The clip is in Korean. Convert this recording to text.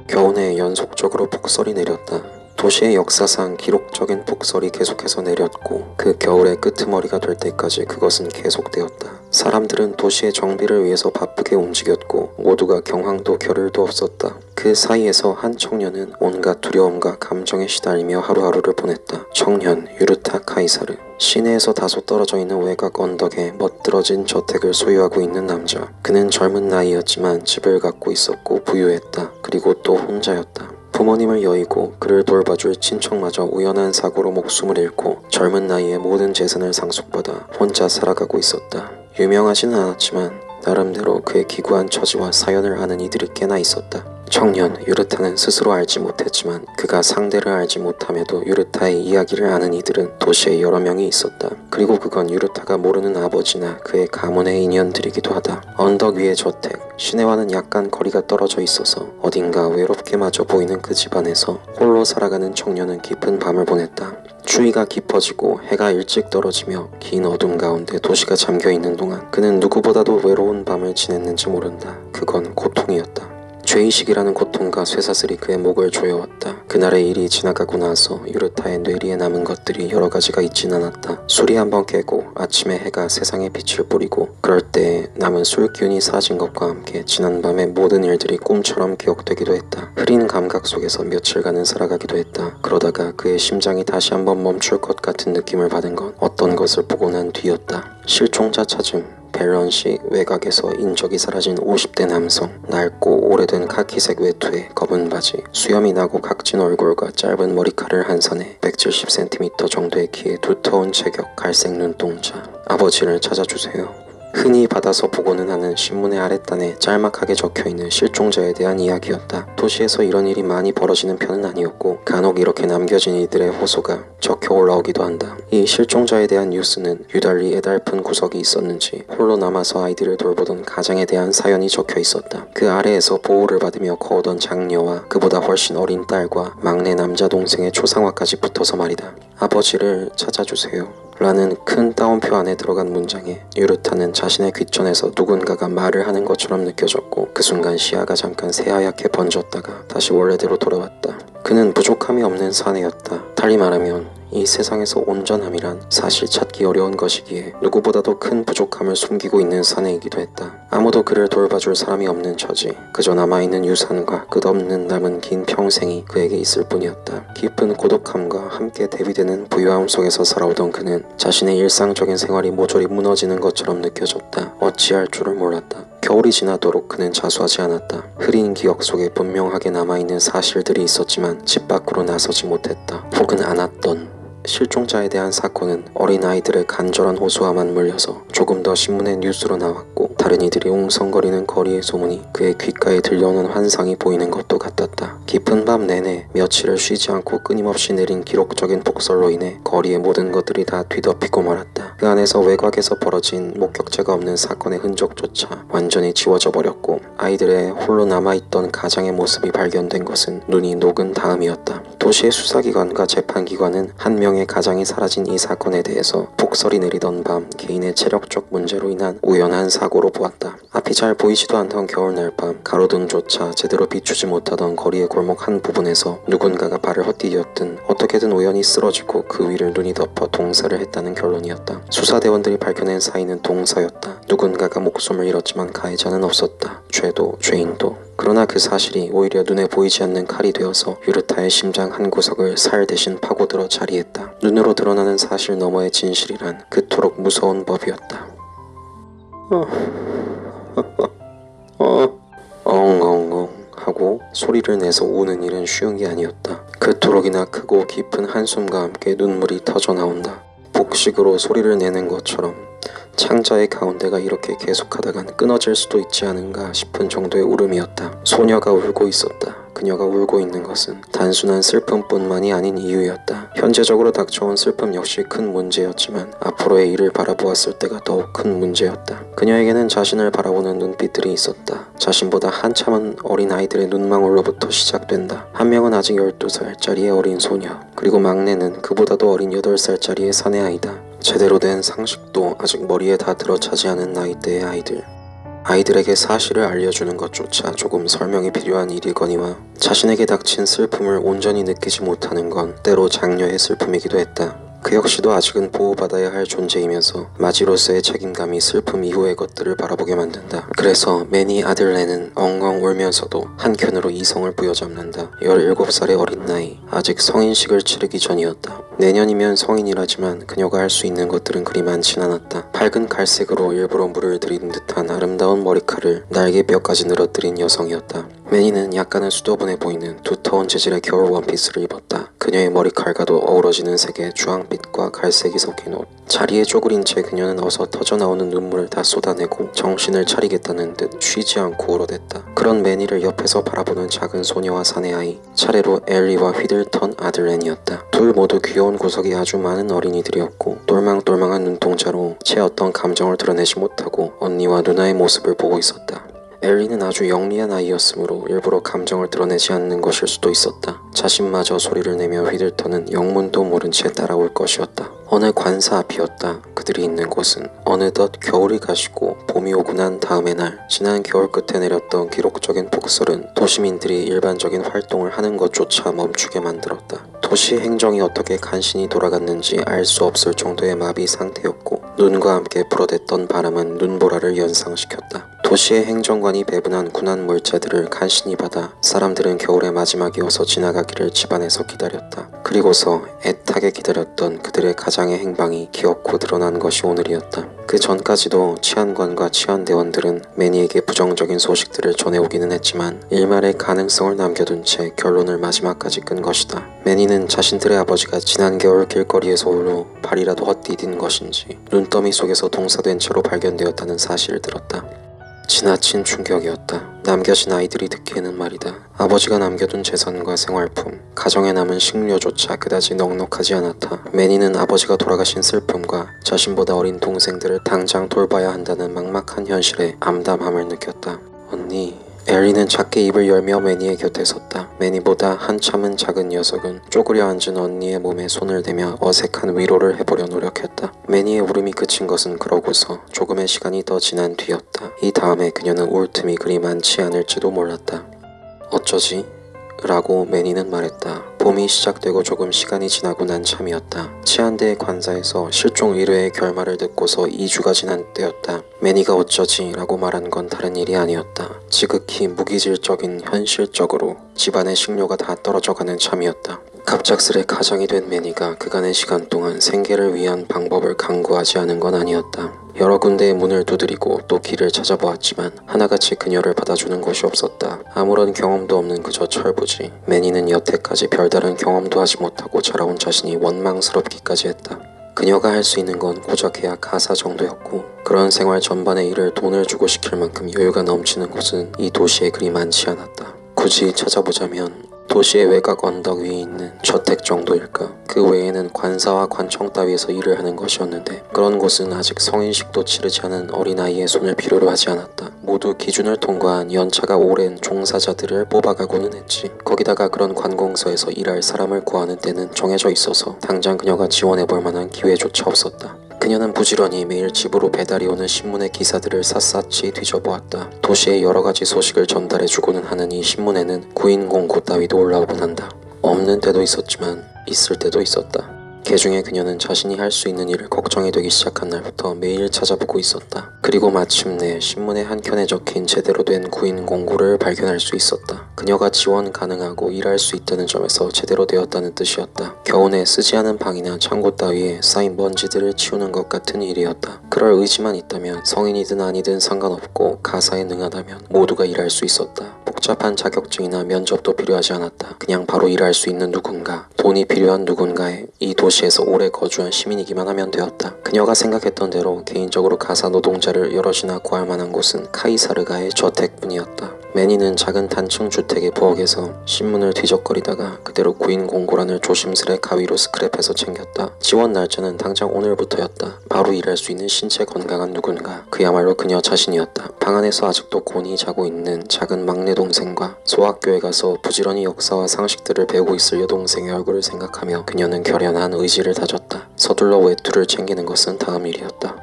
겨우 내에 연속적으로 폭설이 내렸다. 도시의 역사상 기록적인 폭설이 계속해서 내렸고 그 겨울의 끄트머리가 될 때까지 그것은 계속되었다. 사람들은 도시의 정비를 위해서 바쁘게 움직였고 모두가 경황도 겨를도 없었다. 그 사이에서 한 청년은 온갖 두려움과 감정에 시달리며 하루하루를 보냈다. 청년 유르타 카이사르. 시내에서 다소 떨어져 있는 외곽 언덕에 멋들어진 저택을 소유하고 있는 남자. 그는 젊은 나이였지만 집을 갖고 있었고 부유했다. 그리고 또 혼자였다. 부모님을 여의고 그를 돌봐줄 친척마저 우연한 사고로 목숨을 잃고 젊은 나이에 모든 재산을 상속받아 혼자 살아가고 있었다. 유명하지는 않았지만 나름대로 그의 기구한 처지와 사연을 아는 이들이 꽤나 있었다. 청년 유르타는 스스로 알지 못했지만 그가 상대를 알지 못함에도 유르타의 이야기를 아는 이들은 도시에 여러 명이 있었다. 그리고 그건 유르타가 모르는 아버지나 그의 가문의 인연들이기도 하다. 언덕 위의 저택, 시내와는 약간 거리가 떨어져 있어서 어딘가 외롭게마저 보이는 그 집안에서 홀로 살아가는 청년은 깊은 밤을 보냈다. 추위가 깊어지고 해가 일찍 떨어지며 긴 어둠 가운데 도시가 잠겨있는 동안 그는 누구보다도 외로운 밤을 지냈는지 모른다. 그건 고통이었다. 죄의식이라는 고통과 쇠사슬이 그의 목을 조여왔다. 그날의 일이 지나가고 나서 유르타의 뇌리에 남은 것들이 여러 가지가 있진 않았다. 술이 한번 깨고 아침에 해가 세상에 빛을 뿌리고 그럴 때 남은 술 기운이 사라진 것과 함께 지난밤의 모든 일들이 꿈처럼 기억되기도 했다. 흐린 감각 속에서 며칠간은 살아가기도 했다. 그러다가 그의 심장이 다시 한번 멈출 것 같은 느낌을 받은 건 어떤 것을 보고 난 뒤였다. 실종자 찾음. 벨런시 외곽에서 인적이 사라진 50대 남성. 낡고 오래된 카키색 외투에 검은 바지, 수염이 나고 각진 얼굴과 짧은 머리카락을 한 산에 170cm 정도의 키에 두터운 체격, 갈색 눈동자. 아버지를 찾아주세요. 흔히 받아서 보고는 하는 신문의 아랫단에 짤막하게 적혀있는 실종자에 대한 이야기였다. 도시에서 이런 일이 많이 벌어지는 편은 아니었고 간혹 이렇게 남겨진 이들의 호소가 적혀 올라오기도 한다. 이 실종자에 대한 뉴스는 유달리 애달픈 구석이 있었는지 홀로 남아서 아이들을 돌보던 가장에 대한 사연이 적혀 있었다. 그 아래에서 보호를 받으며 커오던 장녀와 그보다 훨씬 어린 딸과 막내 남자 동생의 초상화까지 붙어서 말이다. 아버지를 찾아주세요. 라는 큰 따옴표 안에 들어간 문장에 유르타는 자신의 귓전에서 누군가가 말을 하는 것처럼 느껴졌고 그 순간 시야가 잠깐 새하얗게 번졌다가 다시 원래대로 돌아왔다. 그는 부족함이 없는 사내였다. 달리 말하면 이 세상에서 온전함이란 사실 찾기 어려운 것이기에 누구보다도 큰 부족함을 숨기고 있는 사내이기도 했다. 아무도 그를 돌봐줄 사람이 없는 처지, 그저 남아있는 유산과 끝없는 남은 긴 평생이 그에게 있을 뿐이었다. 깊은 고독함과 함께 대비되는 부유함 속에서 살아오던 그는 자신의 일상적인 생활이 모조리 무너지는 것처럼 느껴졌다. 어찌할 줄을 몰랐다. 겨울이 지나도록 그는 자수하지 않았다. 흐린 기억 속에 분명하게 남아있는 사실들이 있었지만 집 밖으로 나서지 못했다. 혹은 않았던. 실종자에 대한 사건은 어린아이들의 간절한 호소와만 물려서 조금 더 신문의 뉴스로 나왔고 다른 이들이 웅성거리는 거리의 소문이 그의 귓가에 들려오는 환상이 보이는 것도 같았다. 깊은 밤 내내 며칠을 쉬지 않고 끊임없이 내린 기록적인 폭설로 인해 거리의 모든 것들이 다 뒤덮이고 말았다. 그 안에서 외곽에서 벌어진 목격자가 없는 사건의 흔적조차 완전히 지워져 버렸고 아이들의 홀로 남아있던 가장의 모습이 발견된 것은 눈이 녹은 다음이었다. 도시의 수사기관과 재판기관은 한 명의 가장이 사라진 이 사건에 대해서 폭설이 내리던 밤 개인의 체력적 문제로 인한 우연한 사고로 보았다. 앞이 잘 보이지도 않던 겨울날 밤 가로등조차 제대로 비추지 못하던 거리의 골목 한 부분에서 누군가가 발을 헛디뎠든 어떻게든 우연히 쓰러지고 그 위를 눈이 덮어 동사를 했다는 결론이었다. 수사대원들이 밝혀낸 사인은 동사였다. 누군가가 목숨을 잃었지만 가해자는 없었다. 죄도 죄인도. 그러나 그 사실이 오히려 눈에 보이지 않는 칼이 되어서 유르타의 심장 한 구석을 살 대신 파고들어 자리했다. 눈으로 드러나는 사실 너머의 진실이란 그토록 무서운 법이었다. 엉엉엉 하고 소리를 내서 우는 일은 쉬운 게 아니었다. 그토록이나 크고 깊은 한숨과 함께 눈물이 터져 나온다. 복식으로 소리를 내는 것처럼 창자의 가운데가 이렇게 계속하다간 끊어질 수도 있지 않은가 싶은 정도의 울음이었다. 소녀가 울고 있었다. 그녀가 울고 있는 것은 단순한 슬픔뿐만이 아닌 이유였다. 현재적으로 닥쳐온 슬픔 역시 큰 문제였지만 앞으로의 일을 바라보았을 때가 더욱 큰 문제였다. 그녀에게는 자신을 바라보는 눈빛들이 있었다. 자신보다 한참은 어린 아이들의 눈망울로부터 시작된다. 한 명은 아직 12살짜리의 어린 소녀, 그리고 막내는 그보다도 어린 8살짜리의 사내아이다. 제대로 된 상식도 아직 머리에 다 들어차지 않은 나이대의 아이들. 아이들에게 사실을 알려주는 것조차 조금 설명이 필요한 일이거니와 자신에게 닥친 슬픔을 온전히 느끼지 못하는 건 때로 장녀의 슬픔이기도 했다. 그 역시도 아직은 보호받아야 할 존재이면서 마지로서의 책임감이 슬픔 이후의 것들을 바라보게 만든다. 그래서 매니 아들 렌은 엉엉 울면서도 한켠으로 이성을 부여잡는다. 17살의 어린 나이, 아직 성인식을 치르기 전이었다. 내년이면 성인이라지만 그녀가 할 수 있는 것들은 그리 많진 않았다. 밝은 갈색으로 일부러 물을 들인 듯한 아름다운 머리칼을 날개뼈까지 늘어뜨린 여성이었다. 매니는 약간은 수더분해 보이는 두터운 재질의 겨울 원피스를 입었다. 그녀의 머리칼과도 어우러지는 색의 주황빛과 갈색이 섞인 옷. 자리에 쪼그린 채 그녀는 어서 터져나오는 눈물을 다 쏟아내고 정신을 차리겠다는 듯 쉬지 않고 울어댔다. 그런 매니를 옆에서 바라보는 작은 소녀와 사내아이, 차례로 엘리와 휘들턴 아들 렌이었다. 둘 모두 귀여운 구석이 아주 많은 어린이들이었고 똘망똘망한 눈동자로 채 어떤 감정을 드러내지 못하고 언니와 누나의 모습을 보고 있었다. 엘리는 아주 영리한 아이였으므로 일부러 감정을 드러내지 않는 것일 수도 있었다. 자신마저 소리를 내며 휘들터는 영문도 모른 채 따라올 것이었다. 어느 관사 앞이었다. 그들이 있는 곳은 어느덧 겨울이 가시고 봄이 오고 난 다음의 날, 지난 겨울 끝에 내렸던 기록적인 폭설은 도시민들이 일반적인 활동을 하는 것조차 멈추게 만들었다. 도시의 행정이 어떻게 간신히 돌아갔는지 알 수 없을 정도의 마비 상태였고 눈과 함께 불어댔던 바람은 눈보라를 연상시켰다. 도시의 행정관이 배분한 군한 물자들을 간신히 받아 사람들은 겨울의 마지막이어서 지나가기를 집안에서 기다렸다. 그리고서 애타게 기다렸던 그들의 가장의 행방이 기어코 드러난 것이 오늘이었다. 그 전까지도 치안관과 치안대원들은 매니에게 부정적인 소식들을 전해오기는 했지만 일말의 가능성을 남겨둔 채 결론을 마지막까지 끈 것이다. 매니는 자신들의 아버지가 지난 겨울 길거리에서 홀로 발이라도 헛디딘 것인지 눈더미 속에서 동사된 채로 발견되었다는 사실을 들었다. 지나친 충격이었다. 남겨진 아이들이 듣기에는 말이다. 아버지가 남겨둔 재산과 생활품, 가정에 남은 식료조차 그다지 넉넉하지 않았다. 매니는 아버지가 돌아가신 슬픔과 자신보다 어린 동생들을 당장 돌봐야 한다는 막막한 현실에 암담함을 느꼈다. 언니... 엘리는 작게 입을 열며 매니의 곁에 섰다. 매니보다 한참은 작은 녀석은 쪼그려 앉은 언니의 몸에 손을 대며 어색한 위로를 해보려 노력했다. 매니의 울음이 그친 것은 그러고서 조금의 시간이 더 지난 뒤였다. 이 다음에 그녀는 울 틈이 그리 많지 않을지도 몰랐다. 어쩌지? 라고 매니는 말했다. 봄이 시작되고 조금 시간이 지나고 난 참이었다. 치안대의 관사에서 실종 의뢰의 결말을 듣고서 2주가 지난 때였다. 매니가 어쩌지? 라고 말한 건 다른 일이 아니었다. 지극히 무기질적인 현실적으로 집안의 식료가 다 떨어져가는 참이었다. 갑작스레 가장이 된 매니가 그간의 시간 동안 생계를 위한 방법을 강구하지 않은 건 아니었다. 여러 군데의 문을 두드리고 또 길을 찾아보았지만 하나같이 그녀를 받아주는 곳이 없었다. 아무런 경험도 없는 그저 철부지. 매니는 여태까지 별다른 경험도 하지 못하고 자라온 자신이 원망스럽기까지 했다. 그녀가 할 수 있는 건 고작해야 가사 정도였고 그런 생활 전반의 일을 돈을 주고 시킬 만큼 여유가 넘치는 곳은 이 도시에 그리 많지 않았다. 굳이 찾아보자면 도시의 외곽 언덕 위에 있는 저택 정도일까? 그 외에는 관사와 관청 따위에서 일을 하는 것이었는데 그런 곳은 아직 성인식도 치르지 않은 어린아이의 손을 필요로 하지 않았다. 모두 기준을 통과한 연차가 오랜 종사자들을 뽑아가고는 했지. 거기다가 그런 관공서에서 일할 사람을 구하는 때는 정해져 있어서 당장 그녀가 지원해볼 만한 기회조차 없었다. 그녀는 부지런히 매일 집으로 배달이 오는 신문의 기사들을 샅샅이 뒤져보았다. 도시의 여러가지 소식을 전달해주고는 하는 이 신문에는 구인 공고 따위도 올라오곤 한다. 없는 때도 있었지만 있을 때도 있었다. 개중에 그녀는 자신이 할 수 있는 일을 걱정이 되기 시작한 날부터 매일 찾아보고 있었다. 그리고 마침내 신문의 한켠에 적힌 제대로 된 구인 공고를 발견할 수 있었다. 그녀가 지원 가능하고 일할 수 있다는 점에서 제대로 되었다는 뜻이었다. 겨우내 쓰지 않은 방이나 창고 따위에 쌓인 먼지들을 치우는 것 같은 일이었다. 그럴 의지만 있다면 성인이든 아니든 상관없고 가사에 능하다면 모두가 일할 수 있었다. 복잡한 자격증이나 면접도 필요하지 않았다. 그냥 바로 일할 수 있는 누군가, 돈이 필요한 누군가에 이 도시에서 오래 거주한 시민이기만 하면 되었다. 그녀가 생각했던 대로 개인적으로 가사 노동자를 여럿이나 구할 만한 곳은 카이사르가의 저택뿐이었다. 매니는 작은 단층 주택의 부엌에서 신문을 뒤적거리다가 그대로 구인 공고란을 조심스레 가위로 스크랩해서 챙겼다. 지원 날짜는 당장 오늘부터였다. 바로 일할 수 있는 신체 건강한 누군가, 그야말로 그녀 자신이었다. 방 안에서 아직도 곤히 자고 있는 작은 막내 동생과 소학교에 가서 부지런히 역사와 상식들을 배우고 있을 여동생의 얼굴을 생각하며 그녀는 결연한 의지를 다졌다. 서둘러 외투를 챙기는 것은 다음 일이었다.